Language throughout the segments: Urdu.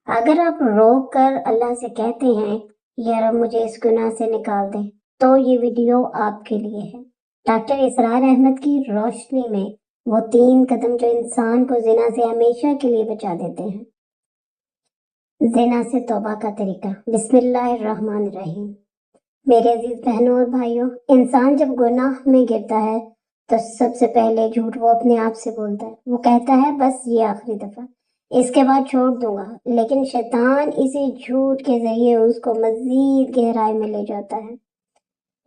اگر آپ روک کر اللہ سے کہتے ہیں یا رب مجھے اس گناہ سے نکال دے تو یہ ویڈیو آپ کے لیے ہے۔ ڈاکٹر اسرار احمد کی روشنی میں وہ 3 قدم جو انسان کو زنا سے ہمیشہ کے لیے بچا دیتے ہیں۔ زنا سے توبہ کا طریقہ۔ بسم اللہ الرحمن الرحیم۔ میرے عزیز بہنوں اور بھائیوں، انسان جب گناہ میں گرتا ہے تو سب سے پہلے جھوٹ وہ اپنے آپ سے بولتا ہے۔ وہ کہتا ہے بس یہ آخری دفعہ، اس کے بعد چھوڑ دوں گا، لیکن شیطان اسی جھوٹ کے ذریعے اس کو مزید گہرائی میں لے جاتا ہے۔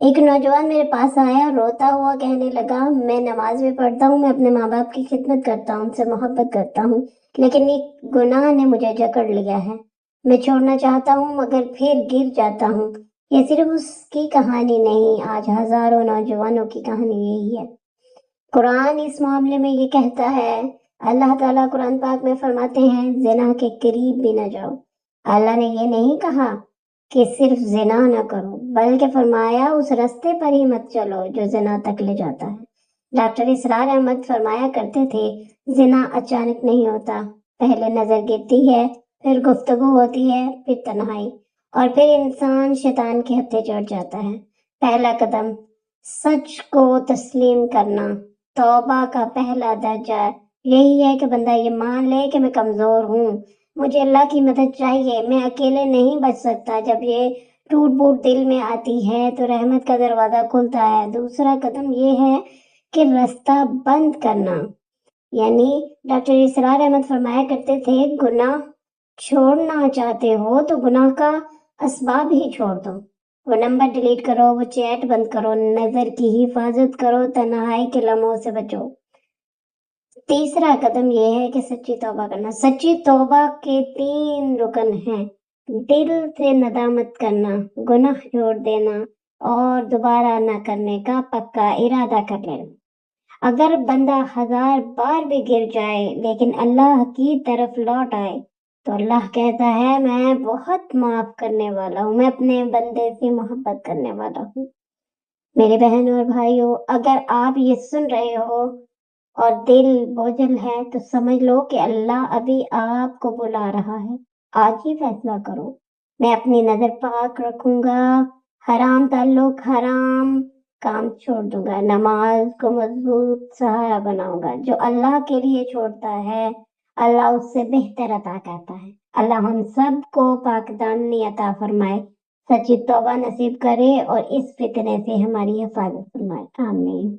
ایک نوجوان میرے پاس آیا، روتا ہوا کہنے لگا، میں نماز بھی پڑھتا ہوں، میں اپنے ماں باپ کی خدمت کرتا ہوں، ان سے محبت کرتا ہوں، لیکن ایک گناہ نے مجھے جکڑ لیا ہے۔ میں چھوڑنا چاہتا ہوں مگر پھر گر جاتا ہوں۔ یہ صرف اس کی کہانی نہیں، آج ہزاروں نوجوانوں کی کہانی یہی ہے۔ قرآن اس معاملے میں یہ کہتا ہے، اللہ تعالیٰ قرآن پاک میں فرماتے ہیں، زنا کے قریب بھی نہ جاؤ۔ اللہ نے یہ نہیں کہا کہ صرف زنا نہ کرو، بلکہ فرمایا اس راستے پر ہی مت چلو جو زنا تک لے جاتا ہے۔ ڈاکٹر اسرار احمد فرمایا کرتے تھے، زنا اچانک نہیں ہوتا، پہلے نظر گرتی ہے، پھر گفتگو ہوتی ہے، پھر تنہائی، اور پھر انسان شیطان کے ہتھے چڑھ جاتا ہے۔ پہلا قدم سچ کو تسلیم کرنا۔ توبہ کا پہلا درجہ یہی ہے کہ بندہ یہ مان لے کہ میں کمزور ہوں، مجھے اللہ کی مدد چاہیے، میں اکیلے نہیں بچ سکتا۔ جب یہ ٹوٹ پھوٹ دل میں آتی ہے تو رحمت کا دروازہ کھلتا ہے۔ دوسرا قدم یہ ہے کہ راستہ بند کرنا، یعنی ڈاکٹر اسرار احمد فرمایا کرتے تھے، گناہ چھوڑنا چاہتے ہو تو گناہ کا اسباب ہی چھوڑ دو۔ وہ نمبر ڈیلیٹ کرو، وہ چیٹ بند کرو، نظر کی حفاظت کرو، تنہائی کے لمحوں سے بچو۔ تیسرا قدم یہ ہے کہ سچی توبہ کرنا۔ سچی توبہ کے 3 رکن ہیں، دل سے ندامت کرنا، گناہ چھوڑ دینا، اور دوبارہ نہ کرنے کا پکا ارادہ کر لینا۔ اگر بندہ 1000 بار بھی گر جائے لیکن اللہ کی طرف لوٹ آئے تو اللہ کہتا ہے، میں بہت معاف کرنے والا ہوں، میں اپنے بندے سے محبت کرنے والا ہوں۔ میرے بہنوں اور بھائیوں، اگر آپ یہ سن رہے ہو اور دل بوجھل ہے تو سمجھ لو کہ اللہ ابھی آپ کو بلا رہا ہے۔ آج ہی فیصلہ کرو، میں اپنی نظر پاک رکھوں گا، حرام تعلق، حرام کام چھوڑ دوں گا، نماز کو مضبوط سہارا بناؤں گا۔ جو اللہ کے لیے چھوڑتا ہے اللہ اس سے بہتر عطا کرتا ہے۔ اللہ ہم سب کو پاک دامنی عطا فرمائے، سچی توبہ نصیب کرے اور اس فتنے سے ہماری حفاظت فرمائے، آمین۔